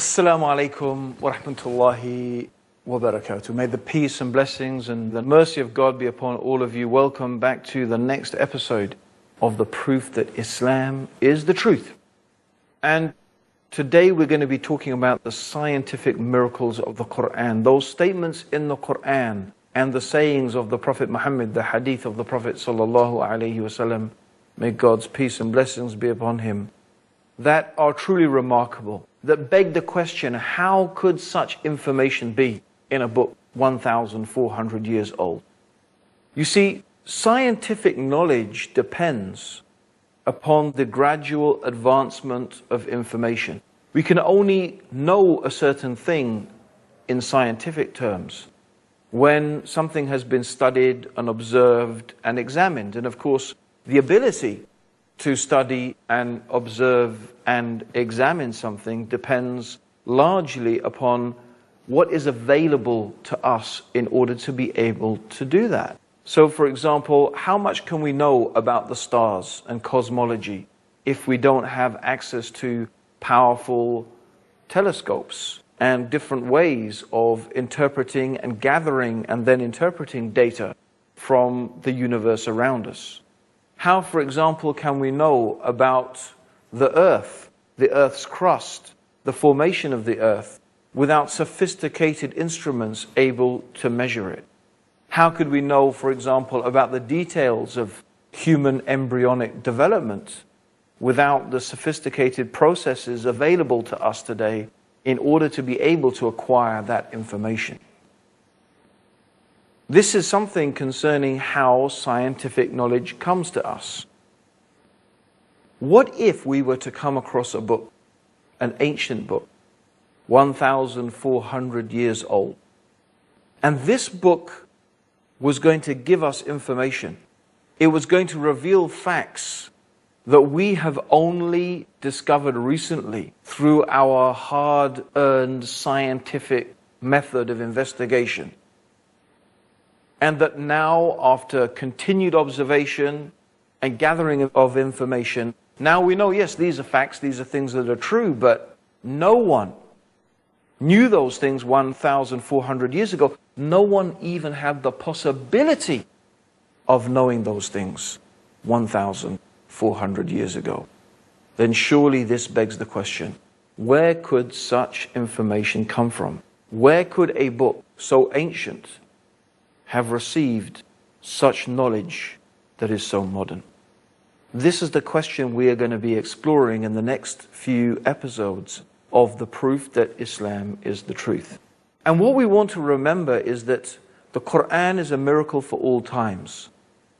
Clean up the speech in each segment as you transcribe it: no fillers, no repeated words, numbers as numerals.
Assalamu alaikum wa rahmatullahi wa barakatuh. May the peace and blessings and the mercy of God be upon all of you. Welcome back to the next episode of the proof that Islam is the truth. And today we're going to be talking about the scientific miracles of the Quran, those statements in the Quran and the sayings of the Prophet Muhammad, the hadith of the Prophet sallallahu alaihi wasallam, may God's peace and blessings be upon him, that are truly remarkable, that beg the question, how could such information be in a book 1,400 years old? You see, scientific knowledge depends upon the gradual advancement of information. We can only know a certain thing in scientific terms when something has been studied and observed and examined. And of course, the ability to study and observe and examine something depends largely upon what is available to us in order to be able to do that. So for example, how much can we know about the stars and cosmology if we don't have access to powerful telescopes and different ways of interpreting and gathering and then interpreting data from the universe around us? How, for example, can we know about the Earth's crust, the formation of the Earth, without sophisticated instruments able to measure it? How could we know, for example, about the details of human embryonic development without the sophisticated processes available to us today in order to be able to acquire that information? This is something concerning how scientific knowledge comes to us. What if we were to come across a book, an ancient book, 1,400 years old, and this book was going to give us information? It was going to reveal facts that we have only discovered recently through our hard-earned scientific method of investigation. And that now, after continued observation and gathering of information, now we know, yes, these are facts, these are things that are true, but no one knew those things 1,400 years ago. No one even had the possibility of knowing those things 1,400 years ago. Then surely this begs the question, where could such information come from? Where could a book so ancient have received such knowledge that is so modern? This is the question we are going to be exploring in the next few episodes of the proof that Islam is the truth. And what we want to remember is that the Quran is a miracle for all times.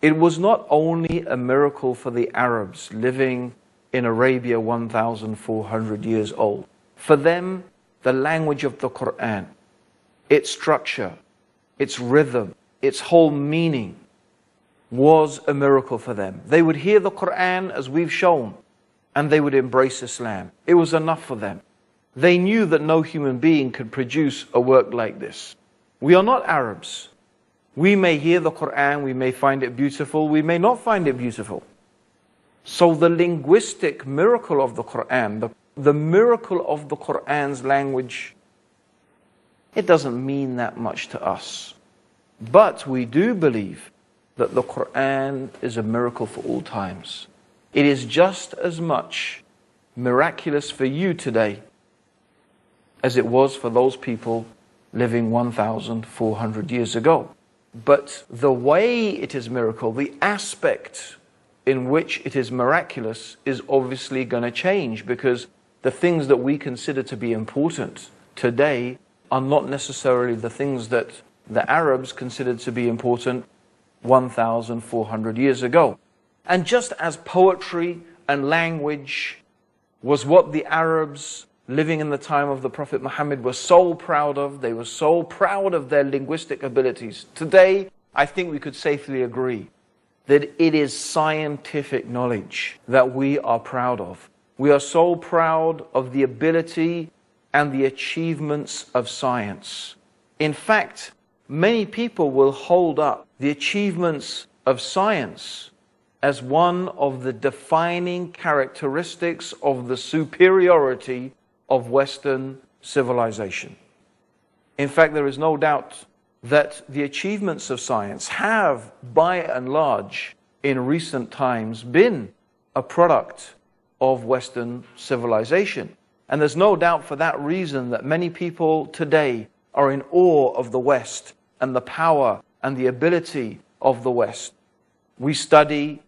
It was not only a miracle for the Arabs living in Arabia 1,400 years old. For them, the language of the Quran, its structure, its rhythm, its whole meaning was a miracle for them. They would hear the Quran as we've shown, and they would embrace Islam. It was enough for them. They knew that no human being could produce a work like this. We are not Arabs. We may hear the Quran, we may find it beautiful, we may not find it beautiful. So the linguistic miracle of the Quran, the miracle of the Quran's language, it doesn't mean that much to us. But we do believe that the Quran is a miracle for all times. It is just as much miraculous for you today as it was for those people living 1,400 years ago. But the way it is miracle, the aspect in which it is miraculous, is obviously going to change, because the things that we consider to be important today are not necessarily the things that the Arabs considered to be important 1,400 years ago. And just as poetry and language was what the Arabs living in the time of the Prophet Muhammad were so proud of, they were so proud of their linguistic abilities. Today, I think we could safely agree that it is scientific knowledge that we are proud of. We are so proud of the ability and the achievements of science. In fact, many people will hold up the achievements of science as one of the defining characteristics of the superiority of Western civilization. In fact, there is no doubt that the achievements of science have, by and large, in recent times been a product of Western civilization. And there's no doubt for that reason that many people today are in awe of the West and the power and the ability of the West. We study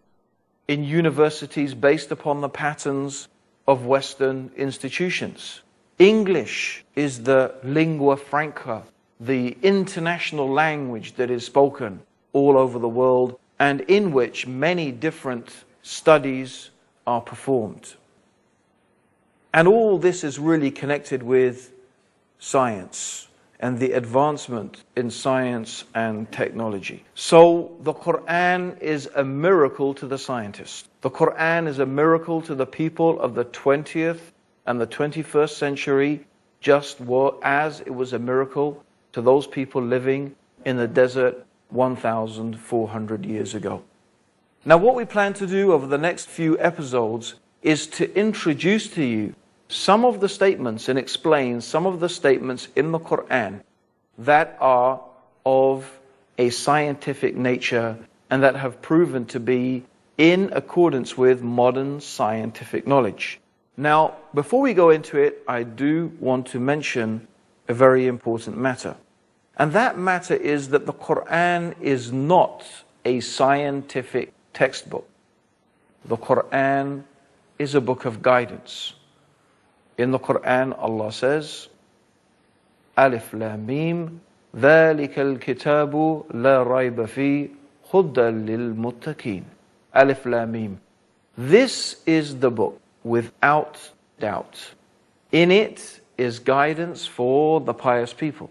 in universities based upon the patterns of Western institutions. English is the lingua franca, the international language that is spoken all over the world and in which many different studies are performed. And all this is really connected with science and the advancement in science and technology. So the Quran is a miracle to the scientists. The Quran is a miracle to the people of the 20th and the 21st century, just as it was a miracle to those people living in the desert 1,400 years ago. Now, what we plan to do over the next few episodes is to introduce to you some of the statements and explain some of the statements in the Quran that are of a scientific nature and that have proven to be in accordance with modern scientific knowledge. Now, before we go into it, I do want to mention a very important matter. And that matter is that the Quran is not a scientific textbook. The Quran is a book of guidance. In the Quran, Allah says, Alif Lam Mim, ذَلِكَ الْكِتَابُ لَا رَيْبَ فِيهِ هُدًى لِلْمُتَّقِينَ. Alif Lam Mim. This is the book without doubt. In it is guidance for the pious people.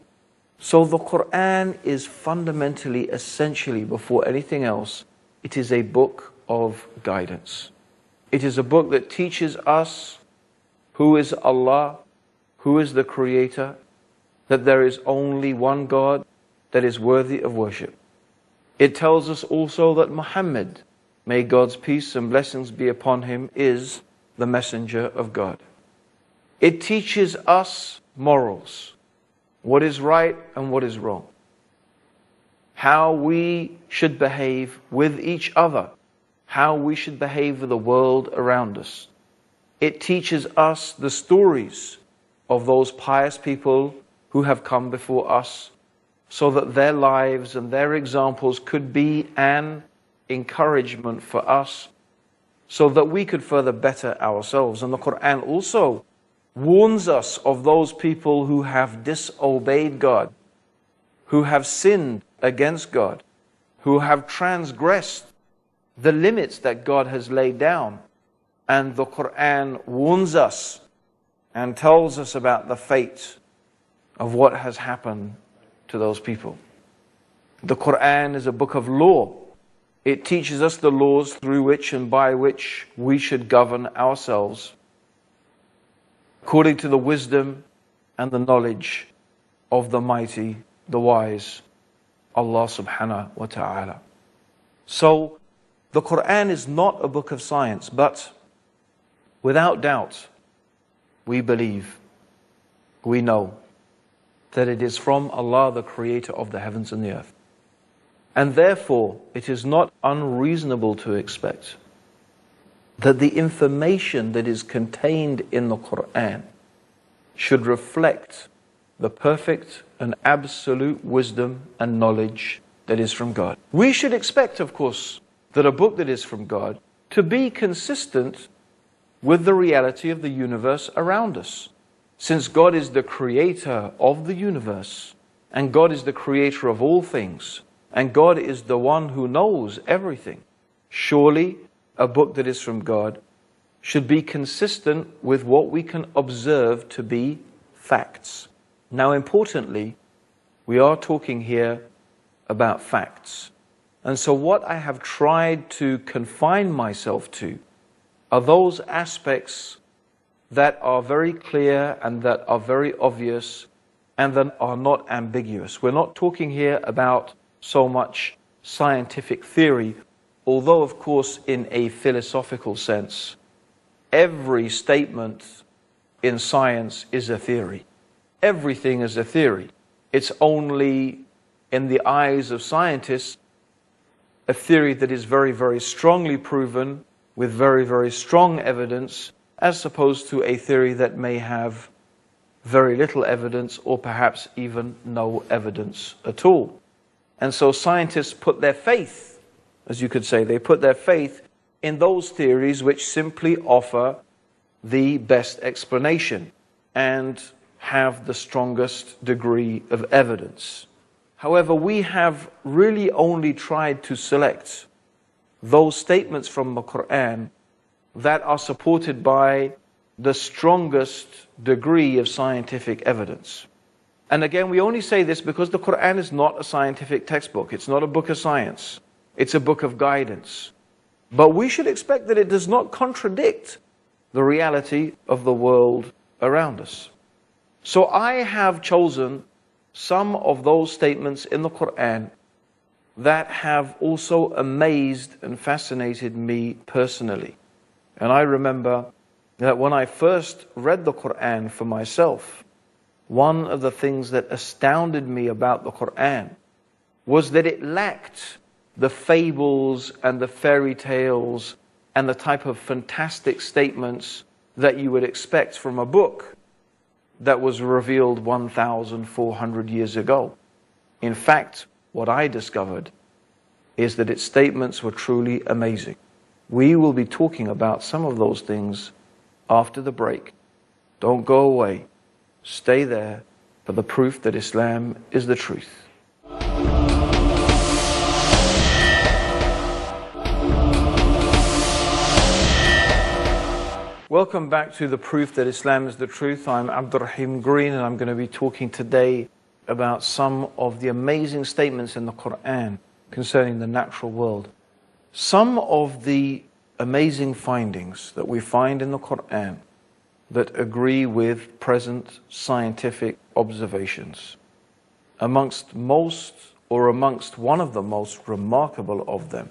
So the Quran is fundamentally, essentially, before anything else, it is a book of guidance. It is a book that teaches us who is Allah, who is the Creator, that there is only one God that is worthy of worship. It tells us also that Muhammad, may God's peace and blessings be upon him, is the messenger of God. It teaches us morals, what is right and what is wrong, how we should behave with each other, how we should behave with the world around us. It teaches us the stories of those pious people who have come before us, so that their lives and their examples could be an encouragement for us, so that we could further better ourselves. And the Quran also warns us of those people who have disobeyed God, who have sinned against God, who have transgressed the limits that God has laid down. And the Quran warns us and tells us about the fate of what has happened to those people. The Quran is a book of law. It teaches us the laws through which and by which we should govern ourselves according to the wisdom and the knowledge of the mighty, the wise, Allah subhanahu wa ta'ala. So, the Quran is not a book of science, but without doubt, we believe, we know that it is from Allah, the Creator of the heavens and the earth. And therefore, it is not unreasonable to expect that the information that is contained in the Quran should reflect the perfect and absolute wisdom and knowledge that is from God. We should expect, of course, that a book that is from God to be consistent with the reality of the universe around us. Since God is the creator of the universe, and God is the creator of all things, and God is the one who knows everything, surely a book that is from God should be consistent with what we can observe to be facts. Now, importantly, we are talking here about facts. And so what I have tried to confine myself to are those aspects that are very clear and that are very obvious and that are not ambiguous. We're not talking here about so much scientific theory, although of course in a philosophical sense, every statement in science is a theory. everything as a theory. It's only, in the eyes of scientists, a theory that is very, very strongly proven with very, very strong evidence, as opposed to a theory that may have very little evidence or perhaps even no evidence at all. And so scientists put their faith, as you could say, they put their faith in those theories which simply offer the best explanation and have the strongest degree of evidence. However, we have really only tried to select those statements from the Quran that are supported by the strongest degree of scientific evidence. And again, we only say this because the Quran is not a scientific textbook. It's not a book of science. It's a book of guidance. But we should expect that it does not contradict the reality of the world around us. So I have chosen some of those statements in the Quran that have also amazed and fascinated me personally. And I remember that when I first read the Quran for myself, one of the things that astounded me about the Quran was that it lacked the fables and the fairy tales and the type of fantastic statements that you would expect from a book that was revealed 1,400 years ago. In fact, what I discovered is that its statements were truly amazing. We will be talking about some of those things after the break. Don't go away. Stay there for the proof that Islam is the truth. Welcome back to the proof that Islam is the truth. I'm Abdur-Raheem Green, and I'm going to be talking today about some of the amazing statements in the Quran concerning the natural world. Some of the amazing findings that we find in the Quran that agree with present scientific observations. Amongst one of the most remarkable of them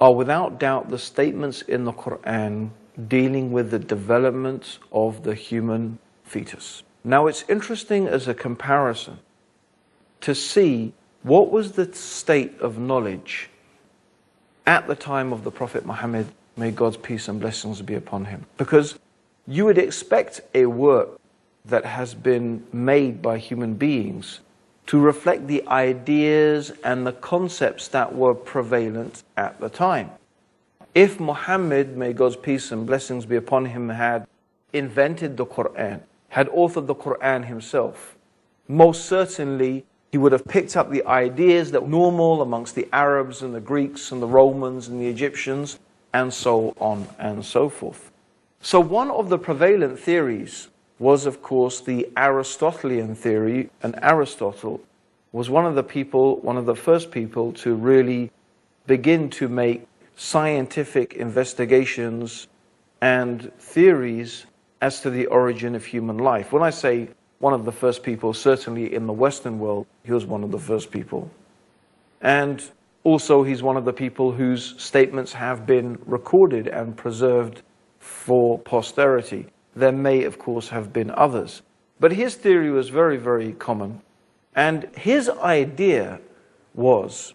are without doubt the statements in the Quran dealing with the development of the human fetus. Now it's interesting as a comparison to see what was the state of knowledge at the time of the Prophet Muhammad, may God's peace and blessings be upon him. Because you would expect a work that has been made by human beings to reflect the ideas and the concepts that were prevalent at the time. If Muhammad, may God's peace and blessings be upon him, had invented the Quran, had authored the Quran himself, most certainly he would have picked up the ideas that were normal amongst the Arabs and the Greeks and the Romans and the Egyptians, and so on and so forth. So one of the prevalent theories was, of course, the Aristotelian theory, and Aristotle was one of the first people to really begin to make scientific investigations and theories as to the origin of human life. When I say one of the first people, certainly in the Western world, he was one of the first people. And also he's one of the people whose statements have been recorded and preserved for posterity. There may, of course, have been others. But his theory was very, very common. And his idea was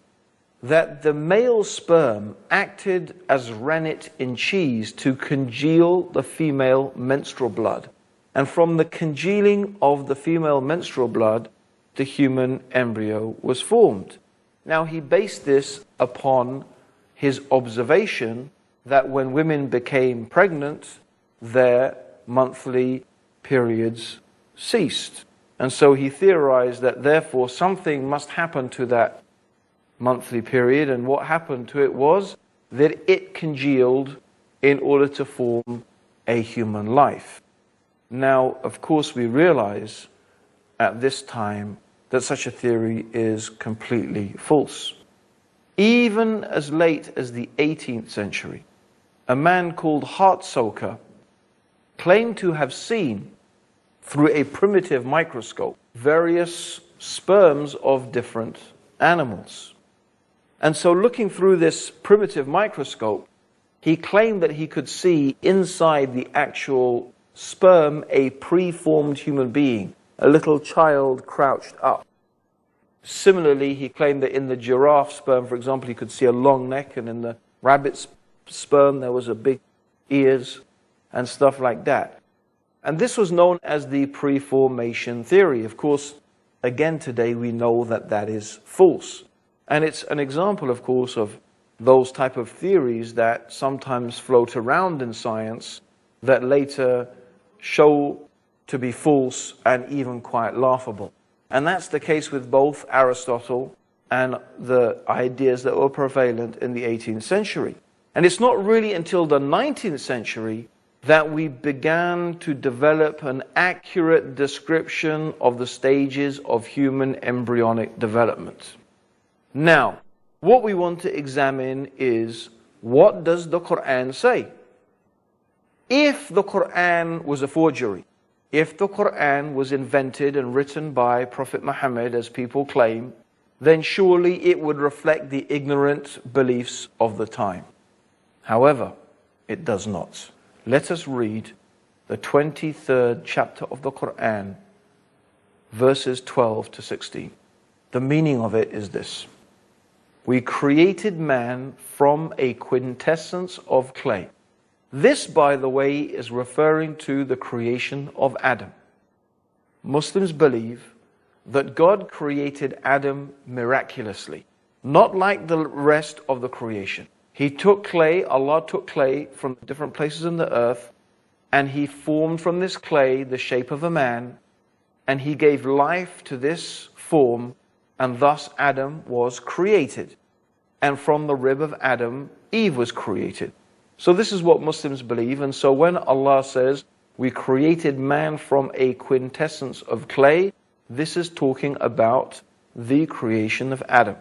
that the male sperm acted as rennet in cheese to congeal the female menstrual blood. And from the congealing of the female menstrual blood, the human embryo was formed. Now he based this upon his observation that when women became pregnant, their monthly periods ceased. And so he theorized that therefore something must happen to that monthly period, and what happened to it was that it congealed in order to form a human life. Now, of course, we realize at this time that such a theory is completely false. Even as late as the 18th century, a man called Hartsoker claimed to have seen through a primitive microscope various sperms of different animals. And so looking through this primitive microscope, he claimed that he could see inside the actual sperm a preformed human being, a little child crouched up. Similarly, he claimed that in the giraffe sperm, for example, he could see a long neck, and in the rabbit's sperm there was a big ears and stuff like that. And this was known as the preformation theory. Of course, again today we know that that is false. And it's an example, of course, of those type of theories that sometimes float around in science that later show to be false and even quite laughable. And that's the case with both Aristotle and the ideas that were prevalent in the 18th century. And it's not really until the 19th century that we began to develop an accurate description of the stages of human embryonic development. Now, what we want to examine is, what does the Quran say? If the Quran was a forgery, if the Quran was invented and written by Prophet Muhammad, as people claim, then surely it would reflect the ignorant beliefs of the time. However, it does not. Let us read the 23rd chapter of the Quran, verses 12 to 16. The meaning of it is this: we created man from a quintessence of clay. This, by the way, is referring to the creation of Adam. Muslims believe that God created Adam miraculously, not like the rest of the creation. He took clay, Allah took clay from different places in the earth, and He formed from this clay the shape of a man, and He gave life to this form, and thus Adam was created. And from the rib of Adam, Eve was created. So this is what Muslims believe. And so when Allah says, we created man from a quintessence of clay, this is talking about the creation of Adam.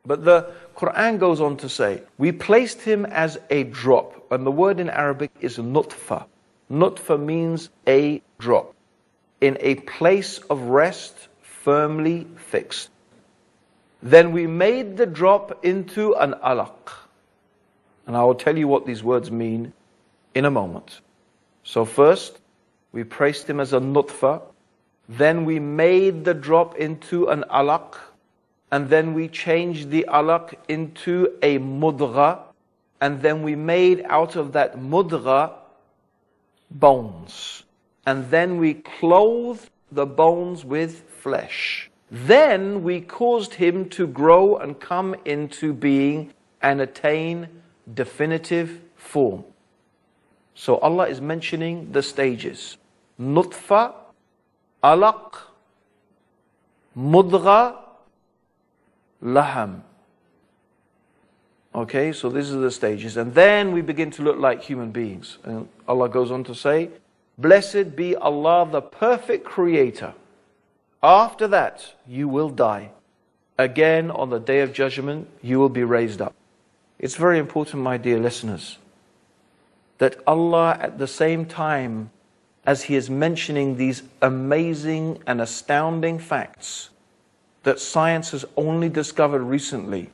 But the Quran goes on to say, we placed him as a drop. And the word in Arabic is nutfa. Nutfa means a drop, in a place of rest, firmly fixed. Then we made the drop into an alaq. And I will tell you what these words mean in a moment. So first, we placed him as a nutfa. Then we made the drop into an alaq. And then we changed the alaq into a mudgha. And then we made out of that mudgha bones. And then we clothed the bones with flesh. Then we caused him to grow and come into being and attain definitive form. So Allah is mentioning the stages: nutfa, alaq, mudgha, laham. Okay, so these are the stages. And then we begin to look like human beings. And Allah goes on to say, blessed be Allah, the perfect creator. After that, you will die. Again, on the day of judgment, you will be raised up. It's very important, my dear listeners, that Allah, at the same time as He is mentioning these amazing and astounding facts that science has only discovered recently,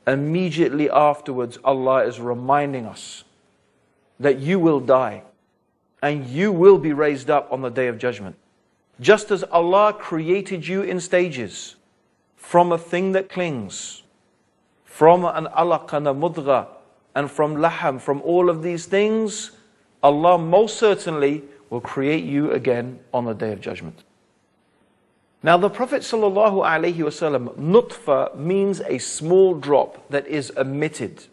immediately afterwards Allah is reminding us that you will die and you will be raised up on the day of judgment. Just as Allah created you in stages, from a thing that clings, from an alaq and a mudgha, and from laham, from all of these things, Allah most certainly will create you again on the day of judgment. Now the Prophet ﷺ, nutfa means a small drop that is emitted.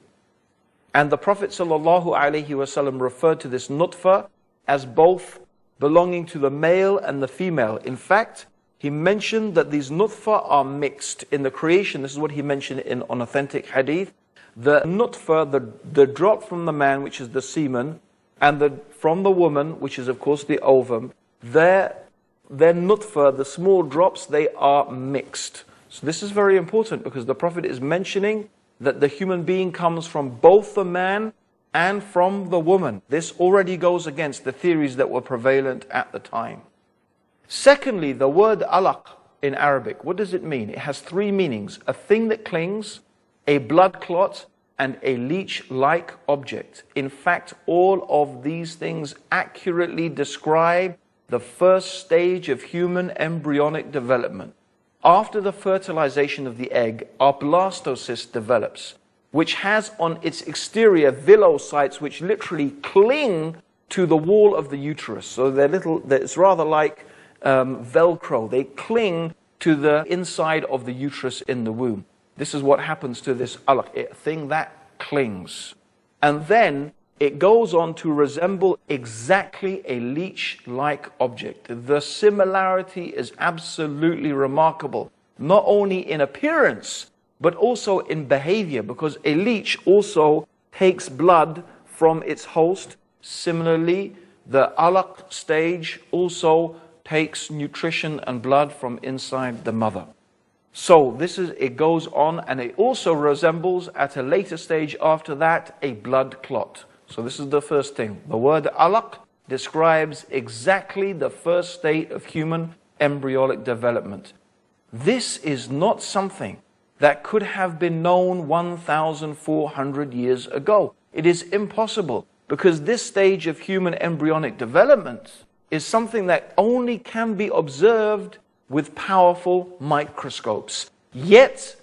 And the Prophet ﷺ referred to this nutfa as both belonging to the male and the female. In fact, he mentioned that these nutfa are mixed in the creation. This is what he mentioned in an authentic hadith. The nutfa, the drop from the man, which is the semen, and from the woman, which is of course the ovum, their nutfa, the small drops, they are mixed. So this is very important because the Prophet is mentioning that the human being comes from both the man and from the woman. This already goes against the theories that were prevalent at the time. Secondly, the word alaq in Arabic, what does it mean? It has three meanings: a thing that clings, a blood clot, and a leech-like object. In fact, all of these things accurately describe the first stage of human embryonic development. After the fertilization of the egg, our blastocyst develops, which has on its exterior villocytes which literally cling to the wall of the uterus. So it's rather like Velcro. They cling to the inside of the uterus in the womb. This is what happens to this alaq, thing that clings. And then it goes on to resemble exactly a leech-like object. The similarity is absolutely remarkable, not only in appearance, but also in behavior, because a leech also takes blood from its host. Similarly, the alaq stage also takes nutrition and blood from inside the mother. So it goes on, and it also resembles at a later stage after that a blood clot. So this is the first thing. The word alaq describes exactly the first state of human embryonic development. This is not something that could have been known 1,400 years ago. It is impossible, because this stage of human embryonic development is something that only can be observed with powerful microscopes. Yet,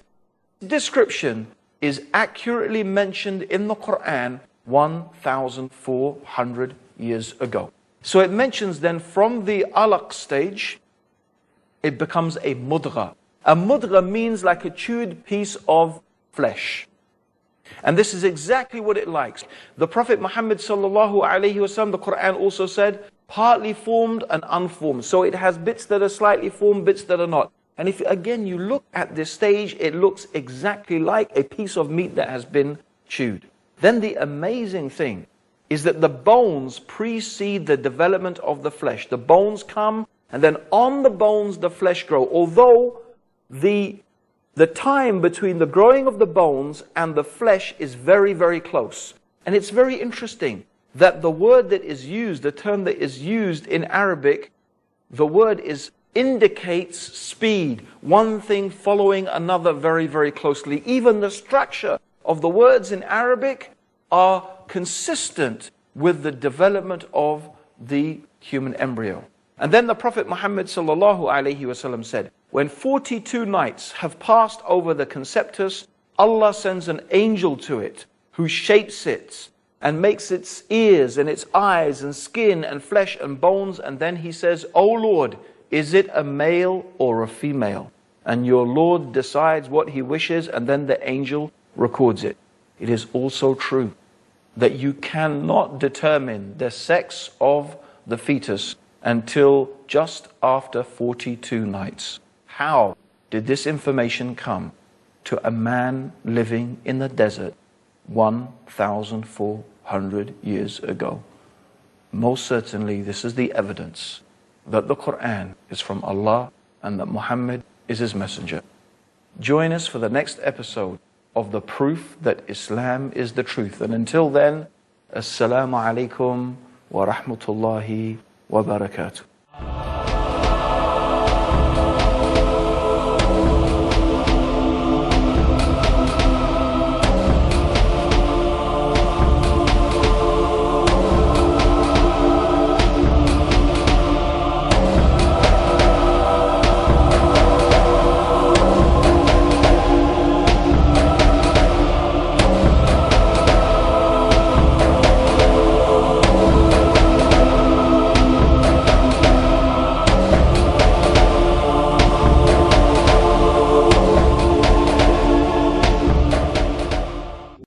description is accurately mentioned in the Quran 1,400 years ago. So it mentions then from the alaq stage, it becomes a mudgha. A mudgha means like a chewed piece of flesh. And this is exactly what it likes. The Prophet Muhammad sallallahu alaihi wasallam, the Quran also said, partly formed and unformed. So it has bits that are slightly formed, bits that are not. And if again you look at this stage, it looks exactly like a piece of meat that has been chewed. Then the amazing thing is that the bones precede the development of the flesh. The bones come, and then on the bones the flesh grow. Although the time between the growing of the bones and the flesh is very, very close. And it's very interesting that the word that is used, the term that is used in Arabic, the word indicates speed, one thing following another very, very closely. Even the structure of the words in Arabic are consistent with the development of the human embryo. And then the Prophet Muhammad sallallahu alaihi wasallam said, when 42 nights have passed over the conceptus, Allah sends an angel to it who shapes it and makes its ears and its eyes and skin and flesh and bones. And then he says, O Lord, is it a male or a female? And your Lord decides what he wishes, and then the angel records it. It is also true that you cannot determine the sex of the fetus until just after 42 nights. How did this information come to a man living in the desert 1,400 years ago? Most certainly this is the evidence that the Quran is from Allah and that Muhammad is his messenger. Join us for the next episode of the proof that Islam is the truth. And until then, Assalamu alaikum wa rahmatullahi wa barakatuh.